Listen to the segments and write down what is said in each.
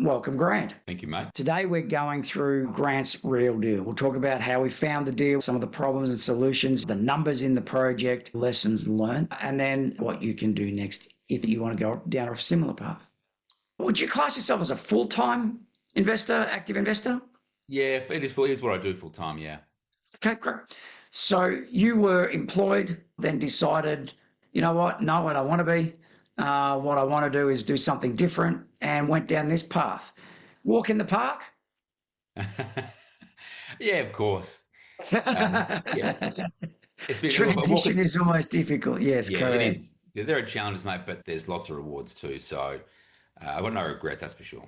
Welcome, Grant. Thank you, mate. Today we're going through Grant's Real Deal. We'll talk about how we found the deal, some of the problems and solutions, the numbers in the project, lessons learned, and then what you can do next if you want to go down a similar path. Would you class yourself as a full-time investor, active investor? Yeah, it is what I do full time. Yeah. Okay, great. So you were employed, then decided, you know what, no, I don't want to be. What I want to do is do something different, and went down this path. Walk in the park? Yeah, of course. Yeah, it's been Transition is almost difficult. Yes, yeah, it correct. is. Yeah, there are challenges, mate, but there's lots of rewards too. So I've got no regrets, that's for sure.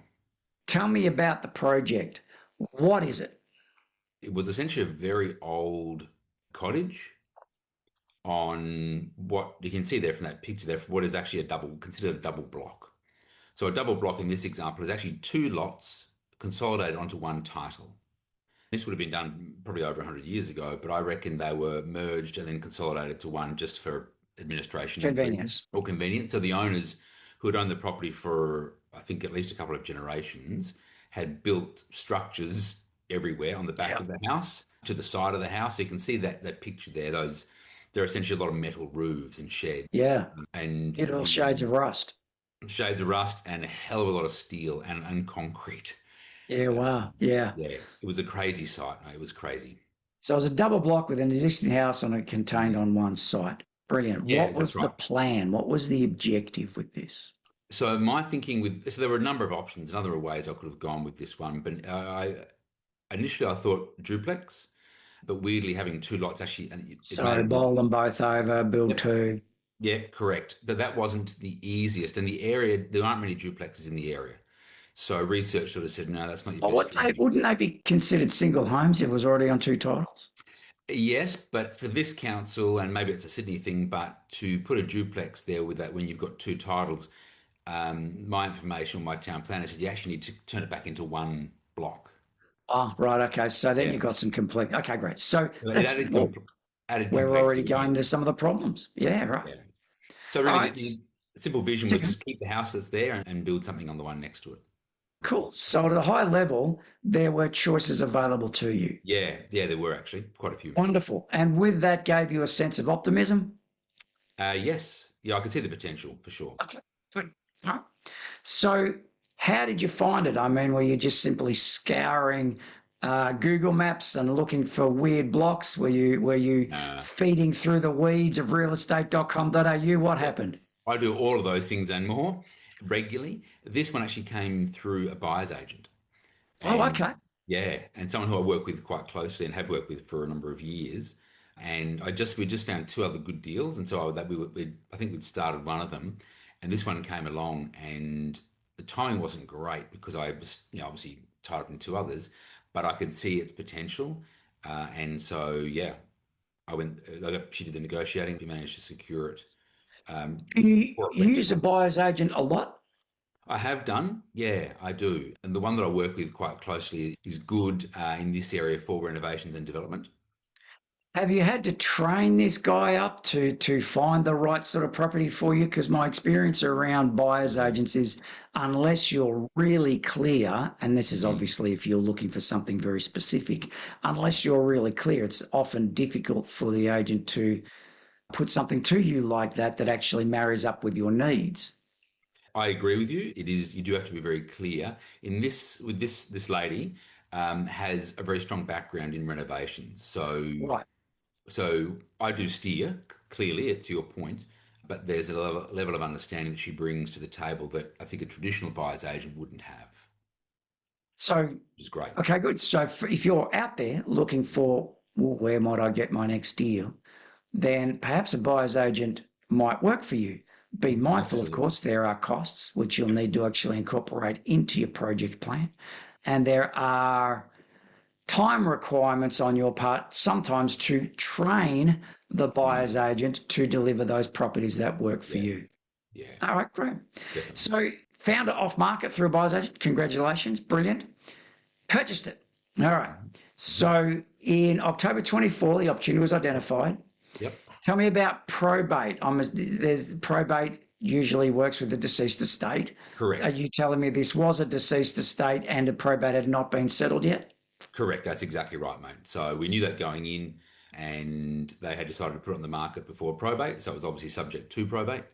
Tell me about the project. What is it? It was essentially a very old cottage on what you can see there from that picture there, what is actually considered a double block. So a double block in this example is actually two lots consolidated onto one title. This would have been done probably over 100 years ago, but I reckon they were merged and then consolidated to one just for administration Convenience. or convenience. So the owners who had owned the property for, I think, at least a couple of generations had built structures everywhere on the back of the house, to the side of the house. So you can see that picture there. There are essentially a lot of metal roofs and sheds. Yeah. And It all shades of rust. shades of rust and a hell of a lot of steel and concrete. Yeah, wow. Yeah. Yeah, it was a crazy site. Mate. It was crazy. So it was a double block with an existing house on it contained on one site. Brilliant. Yeah, What was that's the right. plan? What was the objective with this? So my thinking so there were a number of options, a number of ways I could have gone with this one, but initially I thought duplex, but weirdly having two lots actually, and it made So it. bowl them both over, build Yep, two. yeah, correct. But that wasn't the easiest, and the area there aren't many duplexes in the area. So research sort of said, no, that's not your Well, best strategy. wouldn't they be considered single homes if it was already on two titles? Yes, but for this council, and maybe it's a Sydney thing, but to put a duplex there with that when you've got two titles, my information, my town planner said you actually need to turn it back into one block. Oh, right. Okay. So then Yeah, you've got some complete. Okay, great. So it that's, added well, added we're already complexity. going into some of the problems. Yeah, right. Yeah. So All really, right. the simple vision was just keep the house that's there and build something on the one next to it. Cool. So at a high level, there were choices available to you. Yeah, yeah, there were actually quite a few. Wonderful. And with that gave you a sense of optimism. Yes, yeah, I could see the potential for sure. Okay, good. All right. So how did you find it? I mean, were you just simply scouring Google Maps and looking for weird blocks? Were you Uh, feeding through the weeds of realestate.com.au? What yeah, happened? I do all of those things and more regularly. This one actually came through a buyer's agent, Oh, and okay. yeah, and someone who I work with quite closely and have worked with for a number of years. And we just found two other good deals, and so that I think we'd started one of them, and this one came along, and the timing wasn't great because I was, obviously tied up in two others, but I could see its potential, and so yeah, she did the negotiating, we managed to secure it Do you before it went to use a market. buyer's agent a lot? I have done, yeah, I do. And the one that I work with quite closely is good in this area for renovations and development. Have you had to train this guy up to find the right sort of property for you? Because my experience around buyer's Yeah. agents is unless you're really clear, and this is Mm. obviously if you're looking for something very specific, unless you're really clear, it's often difficult for the agent to put something to you like that actually marries up with your needs. I agree with you. It is, you do have to be very clear. With this lady has a very strong background in renovations. Right. So I do steer, clearly, to your point, but there's a level of understanding that she brings to the table that I think a traditional buyer's agent wouldn't have, So, which is great. okay, good. So if you're out there looking for, well, where might I get my next deal? Then perhaps a buyer's agent might work for you. Be mindful, of Absolutely. course, there are costs which you'll need to actually incorporate into your project plan. And there are time requirements on your part sometimes to train the buyer's Mm, agent to deliver those properties that work for yeah, you. yeah, All right, great. definitely. So found it off market through a buyer's agent. Congratulations. Brilliant. Purchased it. All right. Mhm. So in October 24, the opportunity was identified. Yep. Tell me about probate. There's probate usually works with the deceased estate. Are Correct. you telling me this was a deceased estate and a probate had not been settled yet? Correct. That's exactly right, mate. So we knew that going in, and they had decided to put it on the market before probate. So it was obviously subject to probate,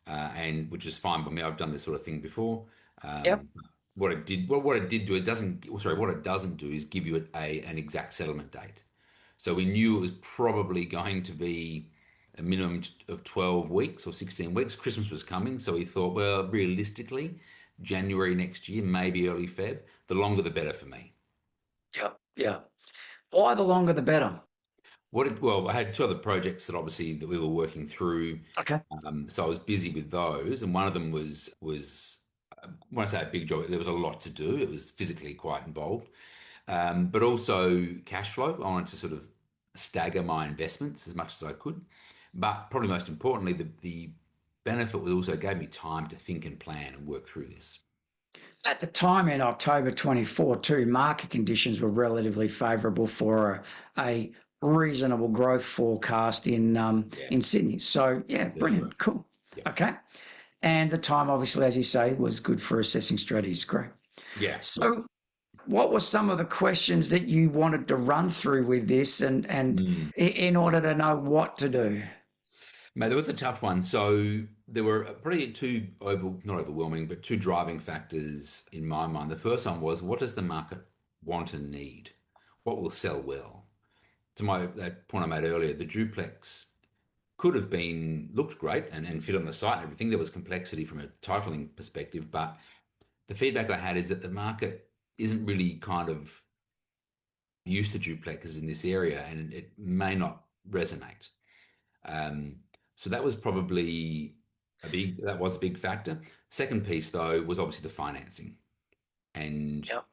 and which is fine by me. I've done this sort of thing before. Yep. What it did do, it doesn't, sorry, what it doesn't do is give you an exact settlement date. So we knew it was probably going to be a minimum of 12 weeks or 16 weeks. Christmas was coming, so we thought, well, realistically, January next year, maybe early Feb. The longer the better for me. Yep. Yeah. Why the longer the better? Well, I had two other projects that obviously that we were working through, Okay. so I was busy with those, and one of them was when I say a big job, there was a lot to do. It was physically quite involved, but also cash flow. I wanted to sort of stagger my investments as much as I could, but probably most importantly, the benefit was also gave me time to think and plan and work through this. At the time in October 24, too, market conditions were relatively favourable for a reasonable growth forecast Yeah, in Sydney. So yeah, yeah, they were. brilliant, cool. Yeah, Okay, and the time, obviously, as you say, was good for assessing strategies. Great. yeah, yeah. So, what were some of the questions that you wanted to run through with this, and Mm. in order to know what to do? Mate, that was a tough one. So there were probably not overwhelming, but two driving factors in my mind. The first one was, what does the market want and need? What will sell well? To that point I made earlier, the duplex could have been looked great and fit on the site and everything. There was complexity from a titling perspective, but the feedback I had is that the market isn't really kind of used to duplexes in this area, and it may not resonate. Um, so that was probably that was a big factor. Second piece though was obviously the financing, and Yep.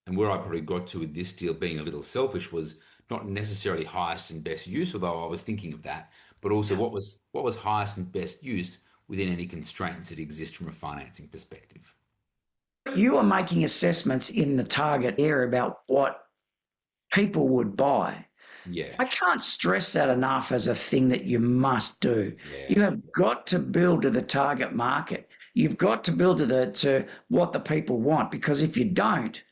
and where I probably got to with this deal being a little selfish was not necessarily highest and best use, although I was thinking of that, but also Yep. what was highest and best use within any constraints that exist from a financing perspective. You are making assessments in the target area about what people would buy. Yeah, I can't stress that enough as a thing that you must do. yeah, You have got to build to the target market. You've got to build to what the people want, because if you don't,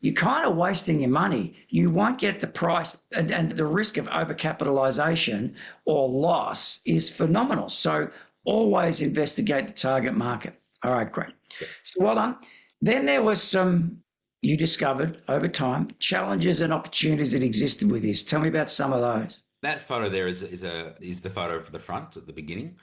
you're kind of wasting your money. You won't get the price, and the risk of overcapitalization or loss is phenomenal. So always investigate the target market. All right, great. yeah. So well done. Then there was some, you discovered over time, challenges and opportunities that existed with this. Tell me about some of those. That photo there is the photo of the front at the beginning,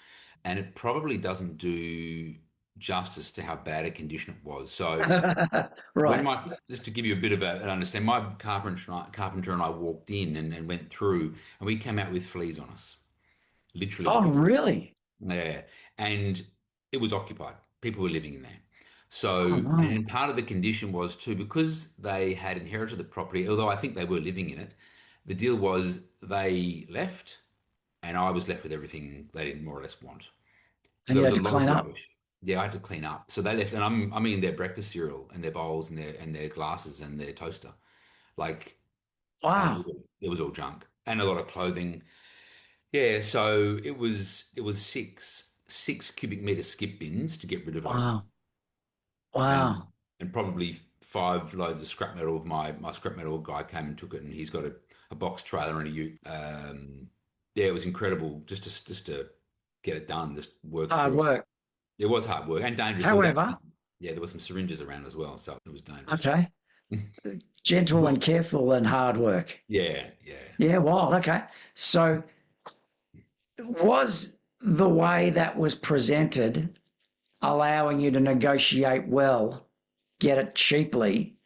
and it probably doesn't do justice to how bad a condition it was. So when Right. my just to give you a bit of an understanding, my carpenter and I walked in and went through, and we came out with fleas on us, literally Oh, with fleas. really? Yeah, and it was occupied. People were living in there. Oh, So, no. and part of the condition was too, because they had inherited the property, although I think they were living in it, the deal was they left and I was left with everything they didn't more or less want. So And there you was had a to lot of clean up. rubbish. Yeah, I had to clean up. So they left, and I'm eating their breakfast cereal and their bowls and their glasses and their toaster, like, and Wow. it was all junk and a lot of clothing. Yeah, so it was six cubic meter skip bins to get rid of it all, Wow. and Wow. and probably 5 loads of scrap metal. My scrap metal guy came and took it, and he's got a box trailer and a ute. Yeah, it was incredible just to get it done, just work Hard through it. work. It was hard work and dangerous. There was However, actually, yeah, there were some syringes around as well, so it was dangerous. okay, gentle and careful and hard work. Yeah, yeah. Yeah, wild. Okay. So was the way that was presented allowing you to negotiate well, get it cheaply,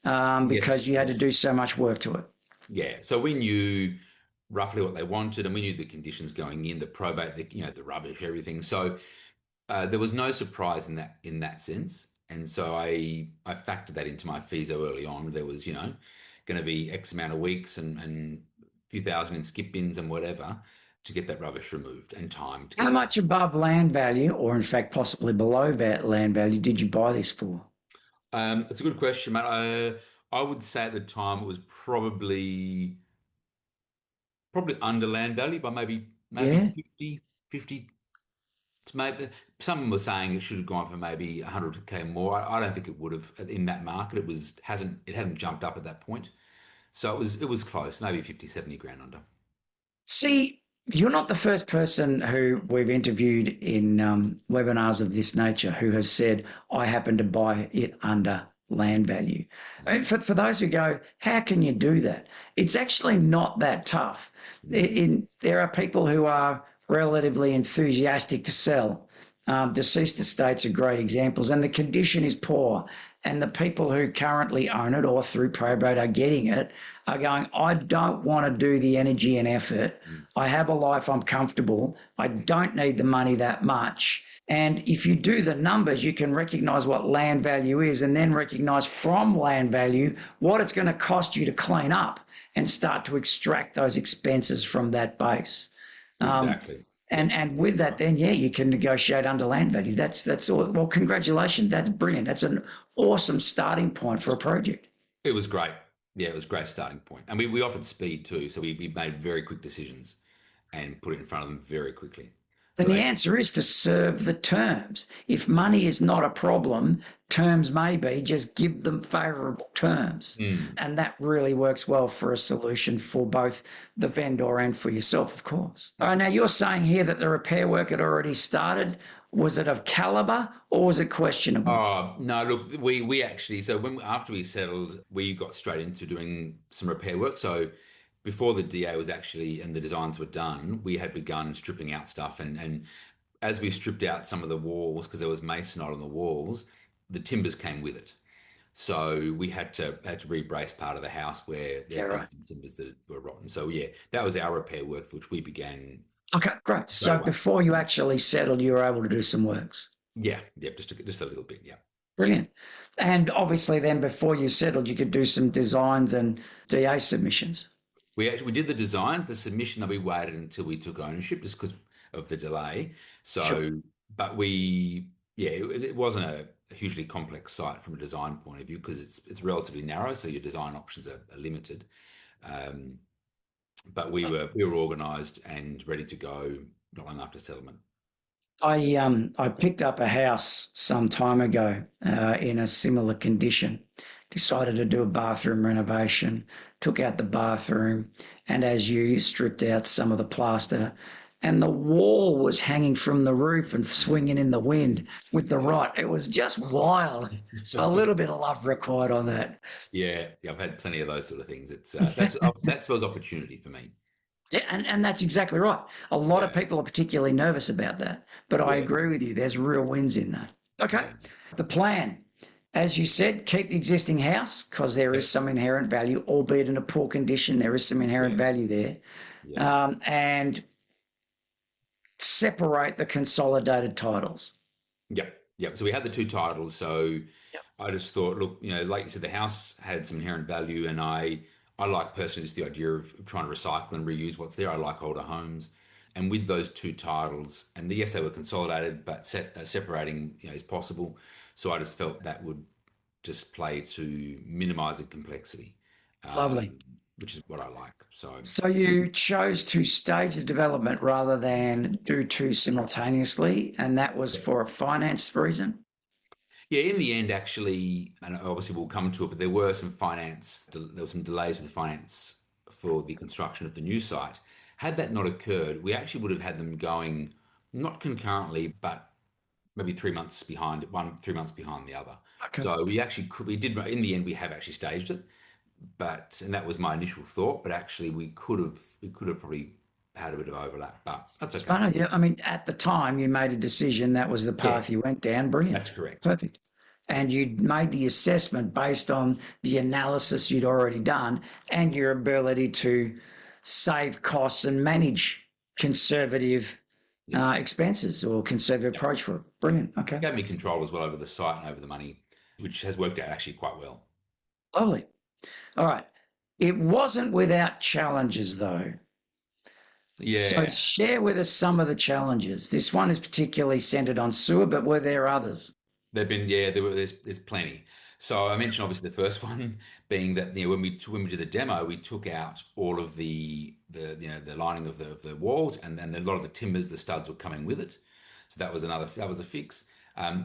because Yes, you had to yes. do so much work to it? Yeah, so we knew roughly what they wanted, and we knew the conditions going in, the probate, the rubbish, everything. So there was no surprise in that sense, and so I factored that into my fees early on. There was going to be X amount of weeks and a few thousand in skip bins and whatever to get that rubbish removed, and time to get How it done. much above land value, or in fact possibly below land value, did you buy this for? It's a good question, mate. I would say at the time it was probably under land value by maybe Yeah. 50, 50. maybe someone was saying it should have gone for maybe 100k more. I don't think it would have in that market. It hadn't jumped up at that point. So it was close, maybe 50, 70 grand under. See, you're not the first person who we've interviewed in webinars of this nature who has said, I happen to buy it under land value. I mean, for those who go, how can you do that? It's actually not that tough. There are people who are relatively enthusiastic to sell. Deceased estates are great examples, and the condition is poor. And the people who currently own it or through probate are getting it are going, I don't want to do the energy and effort. I have a life, I'm comfortable. I don't need the money that much. And if you do the numbers, you can recognize what land value is and then recognize from land value what it's going to cost you to clean up and start to extract those expenses from that base. Exactly. Yeah, And with exactly that, right. then yeah, you can negotiate under land value. That's all. Well, congratulations, that's brilliant. That's an awesome starting point for a project. It was great. Yeah, it was a great starting point. And we offered speed too. So we made very quick decisions and put it in front of them very quickly. So And the they could, answer is to serve the terms. If money is not a problem, terms may be, just give them favourable terms. mm. And that really works well for a solution for both the vendor and for yourself, of course. All right, now you're saying here that the repair work had already started. Was it of calibre or was it questionable? Oh, no, look, we actually, so after we settled, we got straight into doing some repair work. So before the DA was actually and the designs were done, we had begun stripping out stuff. And as we stripped out some of the walls, because there was masonite on the walls, the timbers came with it. So we had to re-brace part of the house where there Yeah, had been right. some timbers that were rotten. So yeah, that was our repair work, which we began Okay, great. straight So away. before you actually settled, you were able to do some works. Yeah, yeah, just a little bit. Yeah. Brilliant. And obviously, then before you settled, you could do some designs and DA submissions. We did the design, the submission, that we waited until we took ownership just because of the delay. Sure. So, but yeah, it wasn't a hugely complex site from a design point of view because it's relatively narrow, so your design options are limited. Um, but we were organised and ready to go not long after settlement. I picked up a house some time ago in a similar condition. Decided to do a bathroom renovation. Took out the bathroom, and as you stripped out some of the plaster, and the wall was hanging from the roof and swinging in the wind with the rot. It was just wild. So a little bit of love required on that. Yeah, yeah, I've had plenty of those sort of things. That spells opportunity for me. Yeah, and that's exactly right. A lot of Yeah, people are particularly nervous about that, but I yeah, agree with you. There's real wins in that. Okay. yeah. The plan, as you said, keep the existing house because there is Yep, some inherent value, albeit in a poor condition. There is some inherent yeah, value there, yeah. and separate the consolidated titles. Yep, yep. So we had the two titles. So Yep. I just thought, look, like you said, the house had some inherent value, and I like personally just the idea of trying to recycle and reuse what's there. I like older homes, and with those two titles, and yes, they were consolidated, but separating, is possible. So I just felt that would just play to minimize the complexity, Lovely. which is what I like. So So you chose to stage the development rather than do two simultaneously, and that was yeah. for a finance reason. Yeah, in the end, actually, and obviously we'll come to it, but there were there were some delays with the finance for the construction of the new site. Had that not occurred, we actually would have had them going not concurrently, but maybe 3 months behind, 3 months behind the other. Okay. So we actually we did, in the end, we have actually staged it, and that was my initial thought, but actually we could have probably had a bit of overlap, but that's okay. I know, yeah. I mean, at the time, you made a decision that was the Yeah, path you went down. Brilliant. that's correct. Perfect. Yeah, And you'd made the assessment based on the analysis you'd already done and your ability to save costs and manage conservative yeah, expenses or conservative yeah. approach for it. Brilliant. Okay. Gave me control as well over the site and over the money, which has worked out actually quite well. Lovely. All right. It wasn't without challenges, though. So Yeah, share with us some of the challenges. This one is particularly centered on sewer, but were there others? there's plenty. So I mentioned obviously the first one being that when we did the demo, we took out all of the lining of the walls, and then a lot of the timbers, the studs were coming with it. So that was a fix.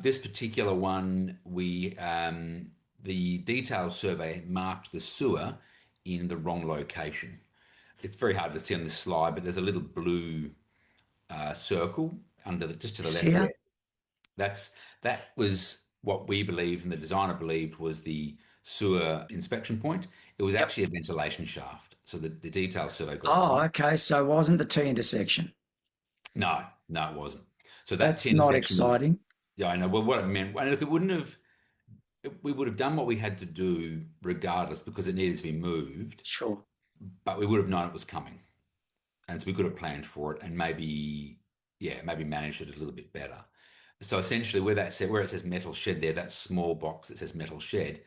This particular one, the detailed survey marked the sewer in the wrong location. It's very hard to see on this slide, but there's a little blue circle just to the It's left here. there. That was what we believed and the designer believed was the sewer inspection point. It was Yep. actually a ventilation shaft. So the detailed survey got it Oh, wrong. okay. So it wasn't the T intersection. No, no, it wasn't. So that That's T not intersection was, exciting. yeah, I know. Well, what it meant, and look, it wouldn't have, we would have done what we had to do regardless because it needed to be moved, Sure. but we would have known it was coming. And so we could have planned for it and maybe, yeah, maybe managed it a little bit better. So essentially, where it says metal shed there, that small box that says metal shed,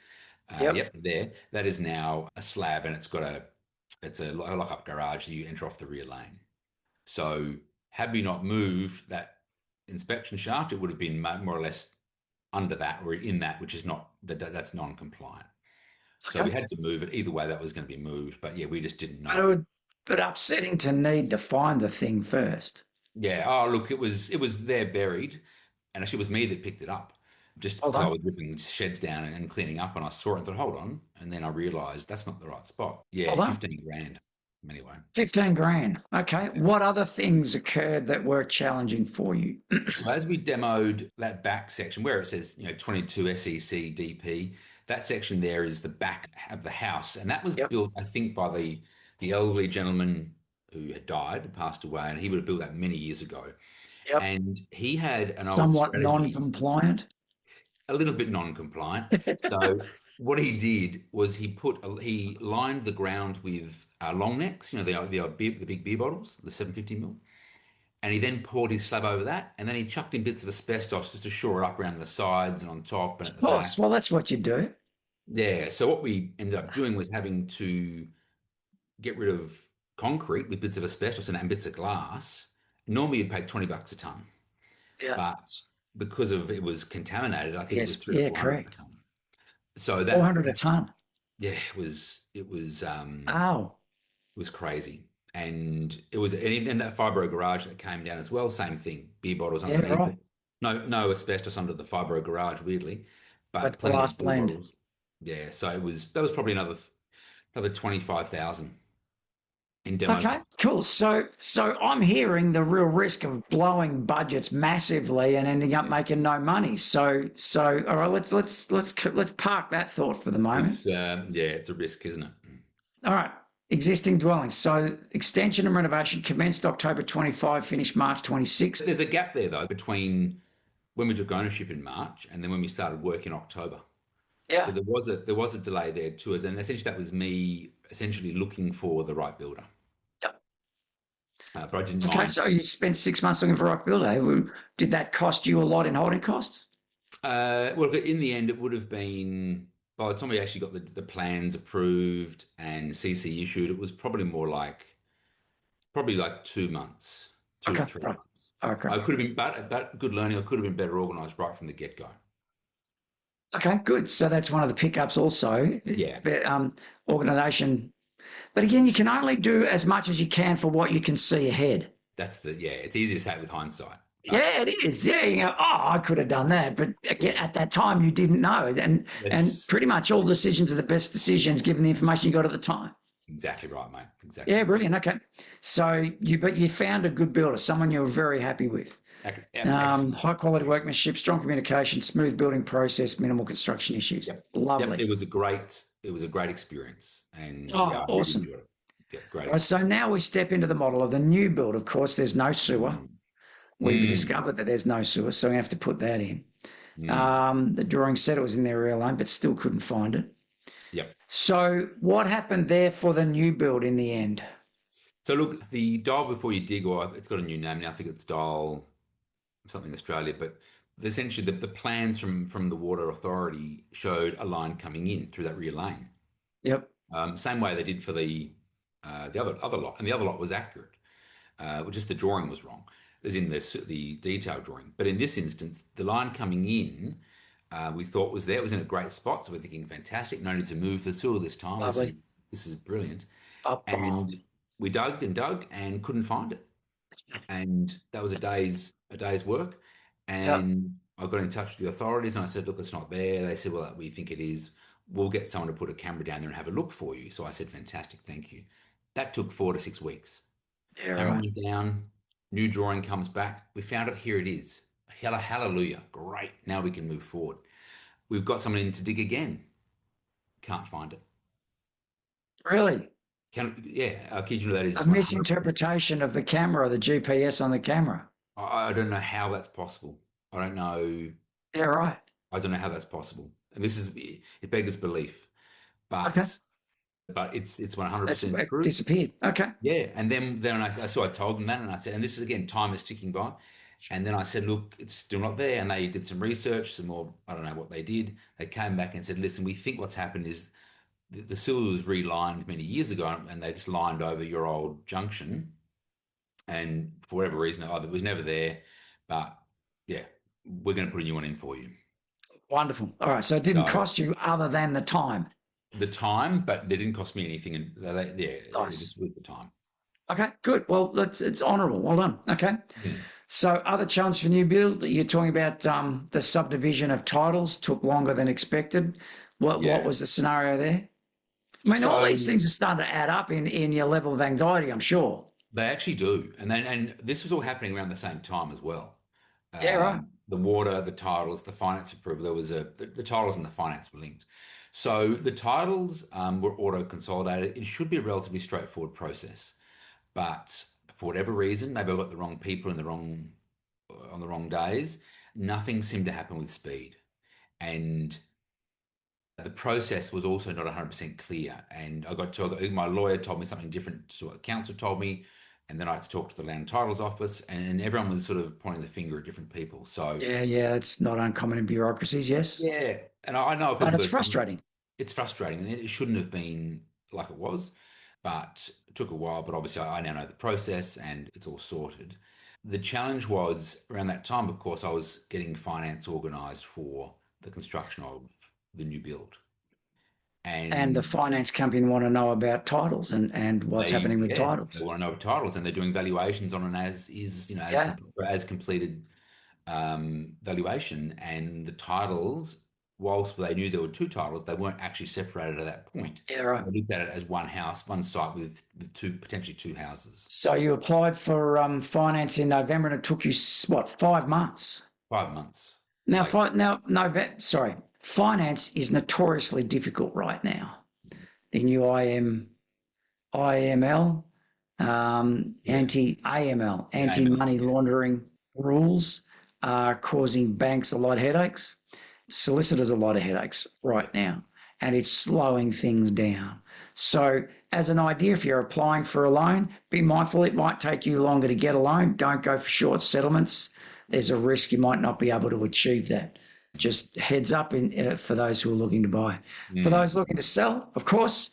Yep. yep, there, that is now a slab, and it's a lock-up garage that you enter off the rear lane. So had we not moved that inspection shaft, it would have been more or less under that or in that, which is not that's non-compliant. So we Okay. had to move it. Either way, that was going to be moved, but yeah, we just didn't But it know. would, but upsetting to need to find the thing first. Yeah. Oh, look, it was there buried, and actually it was me that picked it up, just Well because I done. was ripping sheds down and cleaning up, and I saw it and thought, hold on, and then I realised that's not the right spot. Well Yeah, done. 15 grand. Anyway, 15 grand. Okay. yeah. What other things occurred that were challenging for you? So as we demoed that back section where it says 22 SEC DP, that section there is the back of the house, and that was Yep. built, I think, by the elderly gentleman who had died and passed away, and he would have built that many years ago. Yep. And he had an old Somewhat strategy, non-compliant. a little bit non-compliant. So what he did was he lined the ground with long necks, the big beer bottles, the 750 ml, and he then poured his slab over that, and then he chucked in bits of asbestos just to shore it up around the sides and on top and at Of the course. back. Well, that's what you do. Yeah. So what we ended up doing was having to get rid of concrete with bits of asbestos in it and bits of glass. Normally you'd pay $20 a ton, Yeah. but because of it was contaminated, I think it was Yes. three to Yeah. four hundred a Correct. ton. So 400 a ton. yeah, Oh. it was crazy. And it was and that fibro garage that came down as well, same thing. Beer bottles Yeah. underneath Right. it. No asbestos under the fibro garage, weirdly, but But plenty glass of beer blend. bottles. Yeah, so that was probably another 25,000 in demo Okay, cost. cool. So I'm hearing the real risk of blowing budgets massively and ending up Yeah. making no money. So all right, let's park that thought for the moment. It's a risk, isn't it? All right. Existing dwellings. So extension and renovation commenced October 25, finished March 26. There's a gap there though between when we took ownership in March and then when we started work in October. So Yeah. there was a delay there too, and essentially that was me essentially looking for the right builder, Yep. but I didn't Okay, mind. so you spent 6 months looking for a right builder. Did that cost you a lot in holding costs? Well, in the end, it would have been by the time we actually got the plans approved and CC issued, it was probably like 2 months, two to Okay, three right. months. Okay. I could have been, but good learning. I could have been better organized right from the get-go. Okay, good. So that's one of the pickups also. Yeah, Organization. But again, you can only do as much as you can for what you can see ahead. it's easy to say it with hindsight, but Yeah, it is. Yeah, you go, oh, I could have done that, but again, yeah, at that time you didn't know, and that's pretty much all decisions are the best decisions given the information you got at the time. exactly right, mate. Exactly Yeah, right. brilliant. Okay, so you found a good builder, someone you were very happy with. Excellent, High quality excellent. workmanship, strong communication, smooth building process, minimal construction issues. Yep, yep. Lovely. It was a great experience, and yeah, Oh, I really awesome. enjoyed it. Yeah, great All right, so experience. now we step into the model of the new build. Of course, there's no sewer. Mm. We've Mm. discovered that there's no sewer, so we have to put that in. Mm. The drawing said it was in their rear lane, but still couldn't find it. Yep. So what happened there for the new build in the end? So look, the dial before you dig, or it's got a new name now. I think it's dial something Australia, but essentially the plans from the water authority showed a line coming in through that rear lane. Yep. Same way they did for the other lot, and the other lot was accurate. Just the drawing was wrong, as in the detail drawing. But in this instance, the line coming in, we thought was there. It was in a great spot, so we're thinking fantastic. No need to move the sewer this time. This is Lovely. this is brilliant. Up. And we dug and dug and couldn't find it. and that was a day's work. Yep. And I got in touch with the authorities and I said, look, it's not there. They said, well, we think it is. We'll get someone to put a camera down there and have a look for you. So I said, fantastic, thank you. That took 4 to 6 weeks. Yeah, Camera right. went down, new drawing comes back. We found it. Here it is. Hallelujah. Great. Now we can move forward. We've got someone in to dig again. Can't find it. Really? Yeah, I kid you not, that A is 100%. misinterpretation of the camera, the GPS on the camera. I don't know how that's possible. I don't know. Yeah, right. I don't know how that's possible. And this is it beggars belief, Okay. but it's That's 100% it true. disappeared. Okay. Yeah. And then I told them that, and I said, and this is again, time is ticking by. And then I said, look, it's still not there. And they did some research, some more. I don't know what they did. They came back and said, listen, we think what's happened is the sewer was relined many years ago, and they just lined over your old junction. And for whatever reason, either it was never there, but yeah, we're going to put a new one in for you. Wonderful. All right. So it didn't So cost you other than the time. the time, but they didn't cost me anything, and yeah, Nice. just with the time. Okay, good. Well, it's honourable. Well done. Okay. Mm. So other challenge for new build, you're talking about the subdivision of titles took longer than expected. What Yeah. was the scenario there? I mean, all So these things are starting to add up in your level of anxiety, I'm sure. they actually do, and this was all happening around the same time as well. Yeah, right. The water, the titles, the finance approval. There was the titles and the finance were linked. So the titles were auto consolidated. It should be a relatively straightforward process, but for whatever reason, maybe I got the wrong people in the wrong on the wrong days. Nothing seemed to happen with speed, and the process was also not 100% clear. And I got told, my lawyer told me something different to what the council told me. And then I had to talk to the land titles office, and everyone was sort of pointing the finger at different people. So, Yeah, it's not uncommon in bureaucracies, yes. yeah. And I know But people it's go, frustrating. it's frustrating, and it shouldn't have been like it was, but it took a while. But obviously, I now know the process and it's all sorted. The challenge was around that time, of course, I was getting finance organized for the construction of the new build. And the And finance company want to know about titles and what's happening with they titles. want to know titles, and they're doing valuations on an as is, Yeah, as completed valuation. And the titles, whilst they knew there were two titles, they weren't actually separated at that point. yeah, So right. they looked at it as one house, one site with two, potentially two houses. So you applied for finance in November and it took you, what, 5 months? 5 months Now, later. sorry, finance is notoriously difficult right now. The new IML, Yeah, anti-AML, the AML. anti-money Yeah, laundering rules are causing banks a lot of headaches, solicitors a lot of headaches right now, and it's slowing things down. So, as an idea, if you're applying for a loan, be mindful it might take you longer to get a loan. Don't go for short settlements. There's a risk you might not be able to achieve that. Just heads up for those who are looking to buy. For those mm. looking to sell, of course,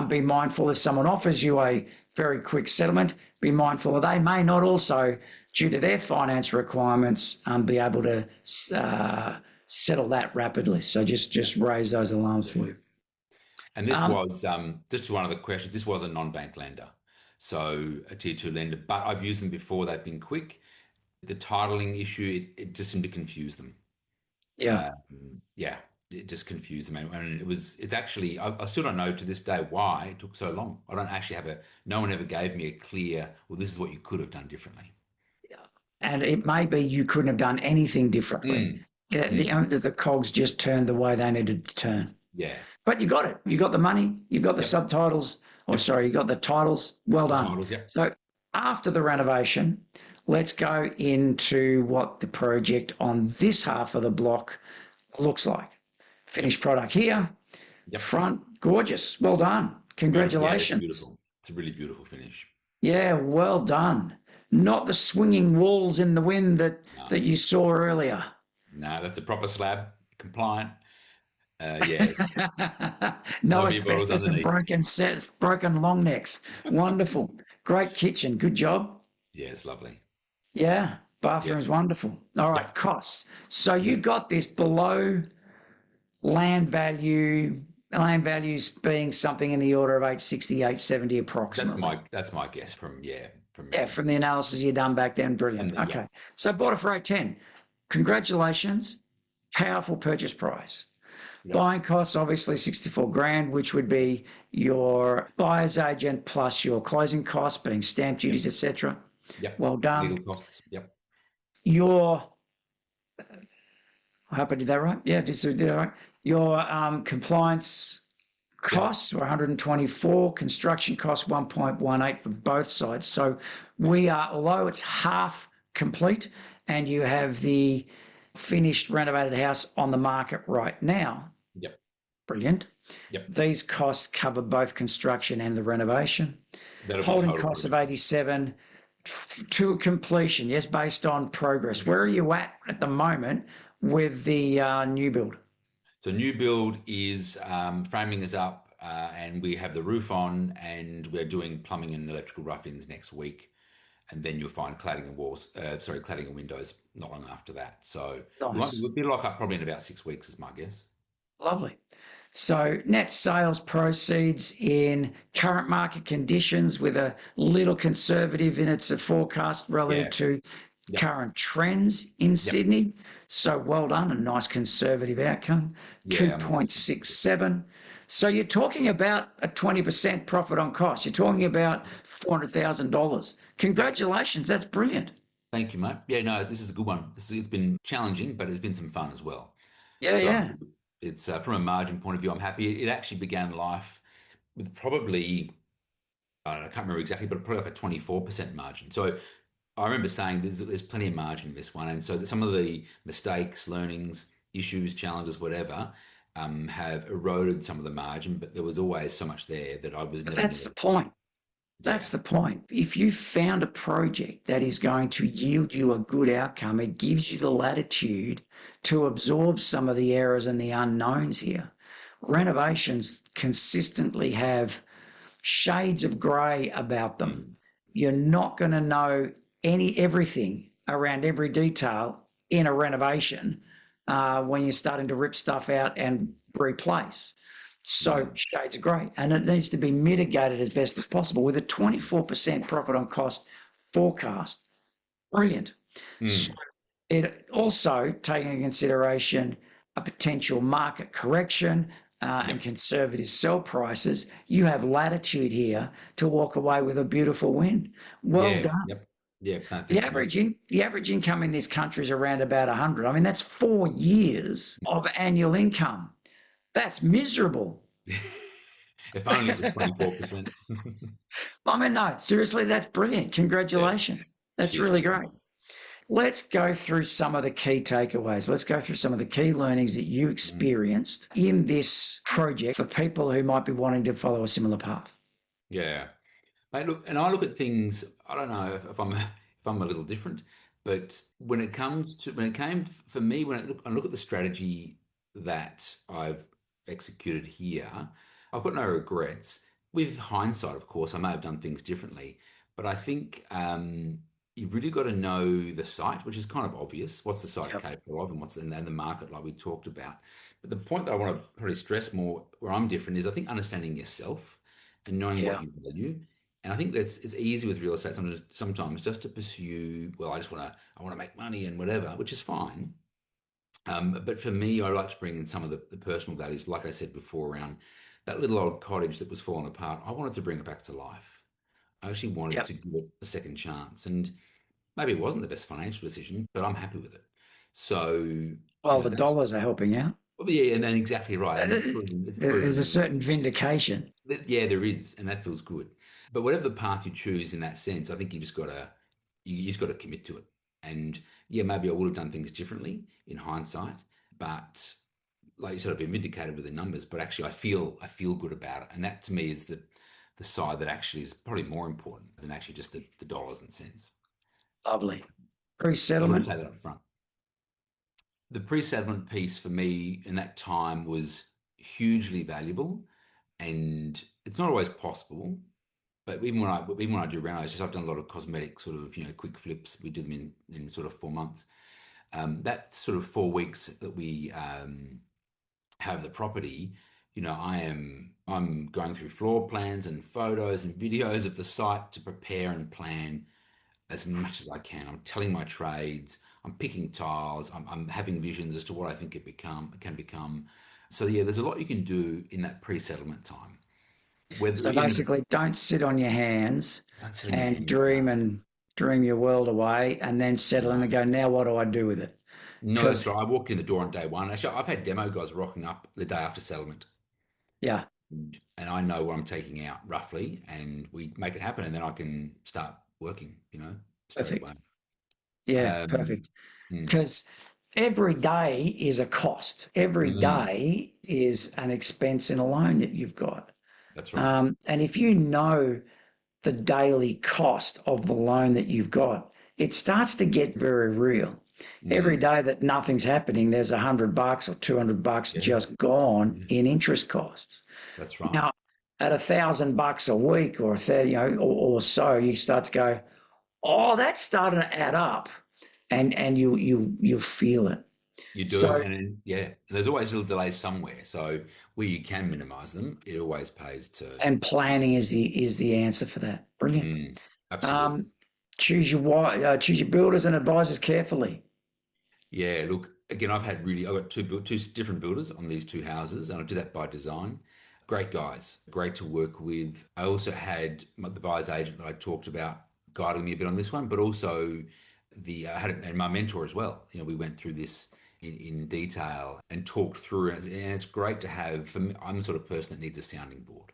be mindful if someone offers you a very quick settlement, be mindful that they may not also, due to their finance requirements, be able to settle that rapidly. So just raise those alarms for you. And this Um, was just to one of the questions. This was a non-bank lender, so a tier two lender. But I've used them before. They've been quick. The titling issue, it just seemed to confuse them. yeah. Yeah, it just confused them, and it's actually I still don't know to this day why it took so long. I don't actually have no one ever gave me a clear, well, this is what you could have done differently. And it may be you couldn't have done anything differently. Mm, Yeah, mm, the cogs just turned the way they needed to turn. yeah, But you got it. You got the money. You got the yep, subtitles. Or yep. sorry, you got the titles. Well The done. titles, yep, So after the renovation, let's go into what the project on this half of the block looks like. yep, Finished product here. yep. Front, gorgeous. Well done. Beautiful. Yeah, it's Congratulations. beautiful. It's a really beautiful finish. Yeah, well done. Not the swinging walls in the wind No, that you saw earlier. no, that's a proper slab, compliant. Yeah, No no beer bottles asbestos and underneath. broken sets, broken long necks. Wonderful. Great kitchen. Good job. Yeah, it's lovely. Yeah, Yep, bathroom's wonderful. All right, yep. costs. So you got this below land value, land values being something in the order of 860, 870 approximately. That's my guess from, yeah. from Yeah, memory. from the analysis you done back then, And brilliant. yeah, Okay, so yeah, bought it for 810. Congratulations, powerful purchase price. yeah, Buying costs obviously 64 grand, which would be your buyer's agent plus your closing costs being stamp yeah, duties, etc. yeah. Well done. Legal costs. Yep. Your, I hope I did that right. Yeah, did that right. Your compliance Yep. costs were 124, construction costs 1.18 for both sides. So we are, although it's half complete and you have the finished renovated house on the market right now, Yep. brilliant. Yep. These costs cover both construction and the renovation. That'll be Holding total costs of project cost. 87 to completion, yes, based on progress. Where are Correct. you at the moment with the new build? So new build is framing is up, and we have the roof on, and we're doing plumbing and electrical rough-ins next week, and then you'll find cladding and walls, cladding and windows not long after that. So Nice. we'll be locked up probably in about 6 weeks, is my guess. Lovely. So net sales proceeds in current market conditions with a little conservative in its forecast relative Yeah. to Yep. current trends in Yep. Sydney. So well done, a nice conservative outcome, Yeah. I'm always conservative. 2.67. So you're talking about a 20% profit on cost. You're talking about $400,000. Yep. Congratulations, that's brilliant. Thank you, mate. Yeah, no, this is a good one. It's been challenging, but it's been some fun as well. Yeah, So yeah. it's from a margin point of view, I'm happy. It actually began life with probably, I don't know, I can't remember exactly, but probably like a 24% margin. So I remember saying there's plenty of margin in this one. And so some of the mistakes, learnings, issues, challenges, whatever, have eroded some of the margin, but there was always so much there that I was But never that's the near. point. Yeah. That's the point. If you found a project that is going to yield you a good outcome, it gives you the latitude to absorb some of the errors and the unknowns here. Yeah. Renovations consistently have shades of grey about them. Mm. You're not going to know everything around every detail in a renovation when you're starting to rip stuff out and replace. So Mm. shades of grey, and it needs to be mitigated as best as possible with a 24% profit on cost forecast. Brilliant. So Mm. it also taking into consideration a potential market correction and Yep. conservative sell prices, you have latitude here to walk away with a beautiful win. Well Yeah. done. Yep. Yeah. No, The thank you, mate. average the average income in this country is around about 100. I mean, that's 4 years of annual income. That's miserable. If only it was 24%. I mean, no, seriously, that's brilliant. Yeah. Congratulations. That's Cheers. really Thank you, great. mate. Let's go through some of the key takeaways. Let's go through some of the key learnings that you Mm. experienced in this project for people who might be wanting to follow a similar path. Yeah. Mate, look, and I look at things, I don't know if I'm if I'm a little different, but when it came for me, when I look at the strategy that I've executed here, I've got no regrets. With hindsight, of course, I may have done things differently, but I think you've really got to know the site, which is kind of obvious. What's the site Yep. capable of, and and the market, like we talked about. But the point that I want to probably stress more, where I'm different, is I think understanding yourself and knowing what Yeah. you value. And I think that's it's easy with real estate sometimes just to pursue, well, I want to make money and whatever, which is fine. But for me, I like to bring in some of the personal values, like I said before, around that little old cottage that was falling apart. I wanted to bring it back to life. I actually wanted Yep. to give it a second chance. And maybe it wasn't the best financial decision, but I'm happy with it. So, Well, the that's, dollars are helping out. well, yeah, and then exactly right. And it's There's a proven. certain vindication. Yeah, there is, and that feels good. But whatever the path you choose in that sense, I think you just gotta commit to it. And yeah, maybe I would have done things differently in hindsight, but like you said, I've been vindicated with the numbers. But actually, I feel good about it, and that to me is the side that actually is probably more important than actually just the dollars and cents. Lovely. I would Pre-settlement. say that up front. The pre-settlement piece for me in that time was hugely valuable, and it's not always possible. But even when I do renovations, I've done a lot of cosmetic sort of quick flips. We do them in sort of 4 months. That sort of 4 weeks that we have the property, I am I'm going through floor plans and photos and videos of the site to prepare and plan as much as I can. I'm telling my trades, I'm picking tiles, I'm having visions as to what I think can become. So yeah, there's a lot you can do in that pre-settlement time. Whether So even it's basically, don't sit on your hands don't sit on your and hands. No, dream your world away, and then settle in no, and go. Now, what do I do with it? no. Because That's right. I walked in the door on day one. Actually, I've had demo guys rocking up the day after settlement, yeah, and I know what I'm taking out roughly, and we make it happen, and then I can start working. Straight perfect. away. Yeah, Um, perfect. mm, Because every day is a cost. Every mm, day is an expense in a loan that you've got. that's right. And if you know the daily cost of the loan that you've got, it starts to get very real. Every Mm, day that nothing's happening, there's $100 or $200 yeah, just gone yeah, in interest costs. that's right. Now, at $1,000 a week or 30, or so, you start to go, oh, that's starting to add up, and you feel it. You do, So, and yeah, there's always little delays somewhere. So where you can minimise them, it always pays to. and planning is the answer for that. Brilliant. Mm, absolutely. Um, choose your builders and advisors carefully. Yeah, look, again, I've got two different builders on these two houses, and I do that by design. Great guys, great to work with. I also had the buyer's agent that I talked about guiding me a bit on this one, but also I had and my mentor as well. We went through this in detail and talked through it, and it's great to have. For me, I'm the sort of person that needs a sounding board.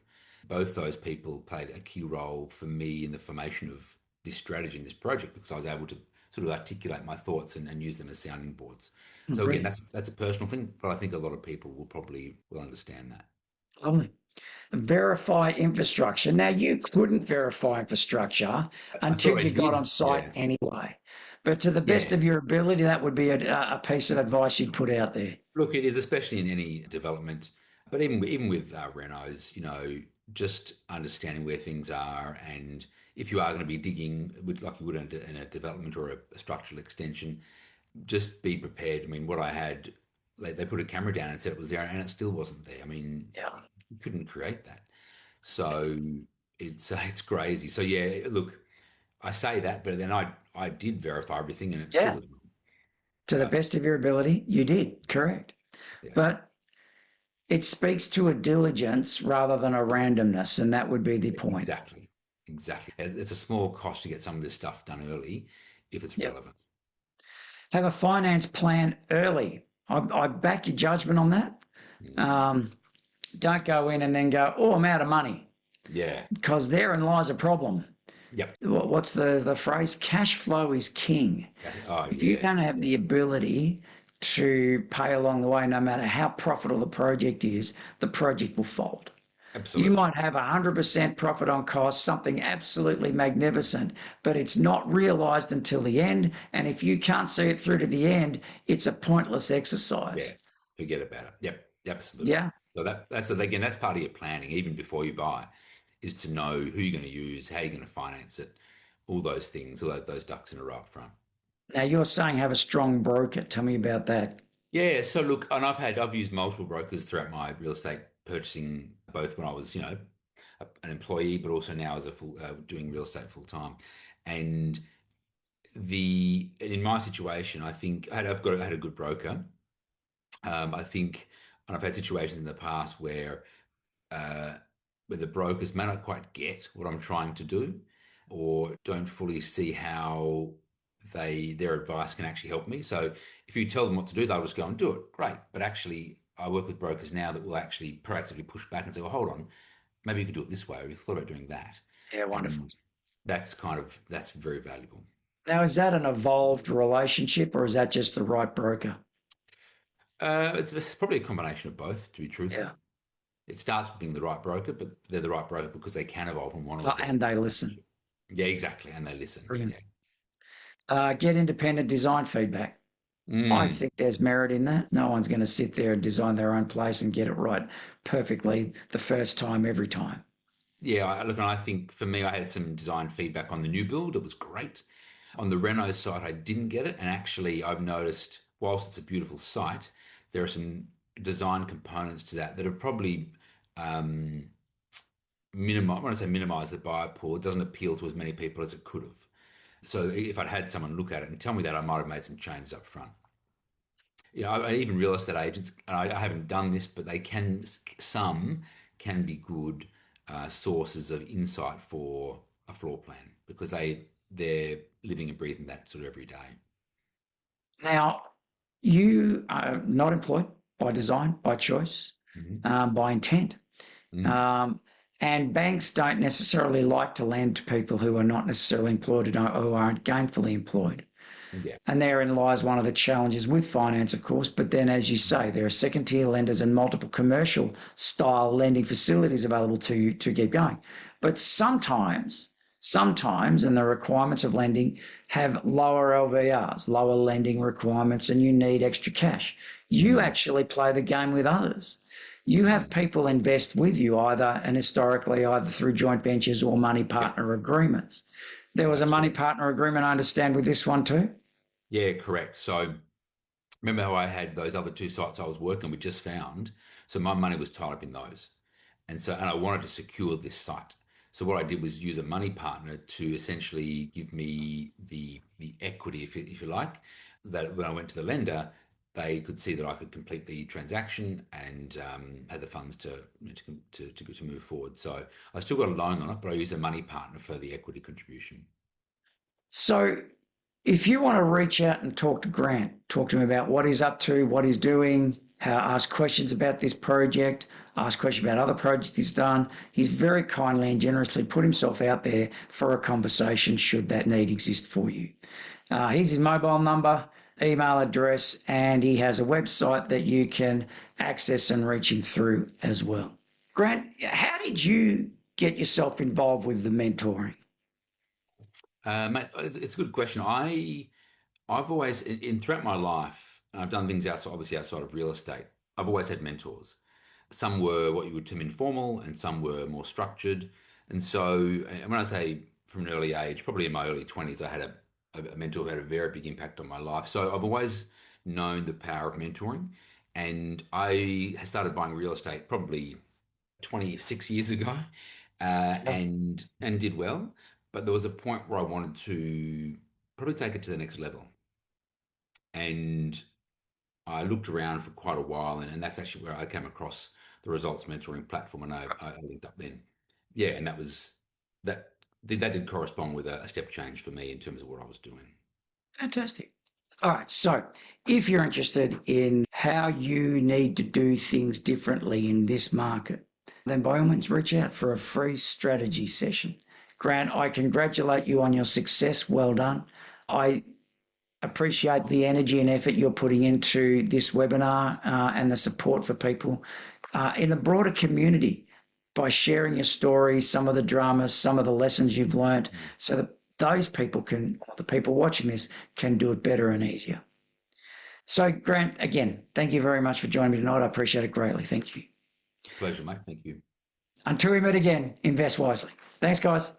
Both those people played a key role for me in the formation of this strategy and this project because I was able to sort of articulate my thoughts and use them as sounding boards. So again, Brilliant. that's a personal thing, but I think a lot of people will understand that. Lovely. Verify infrastructure. Now, you couldn't verify infrastructure I until thought I you got on did. site Yeah. anyway. But to the best Yeah. of your ability, that would be a piece of advice you'd put out there. Look, it is especially in any development, but even with renos, just understanding where things are, and if you are going to be digging, like you would in a development or a structural extension, just be prepared. I mean, what I had, they put a camera down and said it was there, and it still wasn't there. I mean, Yeah. you couldn't create that. So it's crazy. So yeah, look, I say that, but then I did verify everything, and it still Yeah. was wrong. To the But best of your ability, you did. yeah, Correct. yeah, But it speaks to a diligence rather than a randomness. And that would be the point. exactly, exactly. It's a small cost to get some of this stuff done early, if it's Yep. relevant. Have a finance plan early. I back your judgment on that. Mm, Um, don't go in and then go, oh, I'm out of money, yeah, because therein lies a problem. yep. What's the phrase? Cash flow is king. Oh If you yeah, don't have yeah, the ability to pay along the way, no matter how profitable the project is, the project will fold. You absolutely. might have 100% profit on cost, something absolutely magnificent, but it's not realized until the end. And if you can't see it through to the end, it's a pointless Yeah, exercise. forget about it. Yep, absolutely. Yeah. So that's part of your planning, even before you buy, is to know who you're going to use, how you're going to finance it, all those things, all those ducks in a row up front. Now you're saying have a strong broker. Tell me about that. Yeah. So look, and I've used multiple brokers throughout my real estate purchasing, both when I was an employee, but also now as a full doing real estate full time. And the in my situation, I think I had a good broker. I think, and I've had situations in the past uh, where the brokers may not quite get what I'm trying to do, or don't fully see how their advice can actually help me. So if you tell them what to do, they'll just go and do it. Great. But actually, I work with brokers now that will actually proactively push back and say, well, hold on, maybe you could do it this way, or you thought about doing that. Yeah, wonderful. And that's very valuable. Now, is that an evolved relationship or is that just the right broker? It's probably a combination of both, to be Yeah. truthful. It starts with being the right broker, but they're the right broker because they can evolve and want to evolve And the they listen. relationship. Yeah, exactly. And they listen. Brilliant. Yeah. Get independent design feedback. I Mm. think there's merit in that. No one's going to sit there and design their own place and get it right perfectly the first time, every time. Yeah, look, and I think for me, I had some design feedback on the new build. It was great. On the reno side, I didn't get it. And actually, I've noticed, whilst it's a beautiful site, there are some design components to that have probably minimize, when I say minimize the buyer pool, it doesn't appeal to as many people as it could have. So if I'd had someone look at it and tell me that, I might have made some changes up front. Even real estate agents, and I haven't done this, but some can be good sources of insight for a floor plan because they're living and breathing that sort of every day. Now, you are not employed by design, by choice, Mm-hmm. by intent. Mm. Um, and banks don't necessarily like to lend to people who are not necessarily employed or who aren't gainfully employed. Yeah. And therein lies one of the challenges with finance, of course. But then, as you say, there are second tier lenders and multiple commercial style lending facilities available to you to keep going. But sometimes, and the requirements of lending have lower LVRs, lower lending requirements, and you need extra cash. You Mm. actually play the game with others. You have people invest with you historically, either through joint ventures or money Yep, partner agreements. There was a that's money correct. partner agreement, I understand, with this one too. Yeah, correct. So remember how I had those other two sites I was working with just found? So my money was tied up in those. And I wanted to secure this site. So what I did was use a money partner to essentially give me the equity, if you like, that when I went to the lender, they could see that I could complete the transaction and had the funds to move forward. So I still got a loan on it, but I used a money partner for the equity contribution. So if you want to reach out and talk to Grant, talk to him about what he's up to, what he's doing, ask questions about this project, ask questions about other projects he's done. He's very kindly and generously put himself out there for a conversation should that need exist for you. Here's his mobile number, email address, and he has a website that you can access and reach him through as well. Grant, how did you get yourself involved with the mentoring? Mate, it's a good question. I've always, throughout my life, and I've done things obviously outside of real estate. I've always had mentors. Some were what you would term informal, and some were more structured. And when I say from an early age, probably in my early 20s, I had a mentor who had a very big impact on my life. So I've always known the power of mentoring. And I started buying real estate probably 26 years ago, and did well. But there was a point where I wanted to probably take it to the next level. And I looked around for quite a while, and that's actually where I came across the results mentoring platform, and I linked up then. Yeah, and that that did correspond with a step change for me in terms of what I was doing. Fantastic. All right. So, if you're interested in how you need to do things differently in this market, then by all means reach out for a free strategy session. Grant, I congratulate you on your success. Well done. I appreciate the energy and effort you're putting into this webinar and the support for people in the broader community by sharing your story, some of the dramas, some of the lessons you've learned, so that those people the people watching this, can do it better and easier. So, Grant, again, thank you very much for joining me tonight. I appreciate it greatly. Thank you. Pleasure, mate. Thank you. Until we meet again, invest wisely. Thanks, guys.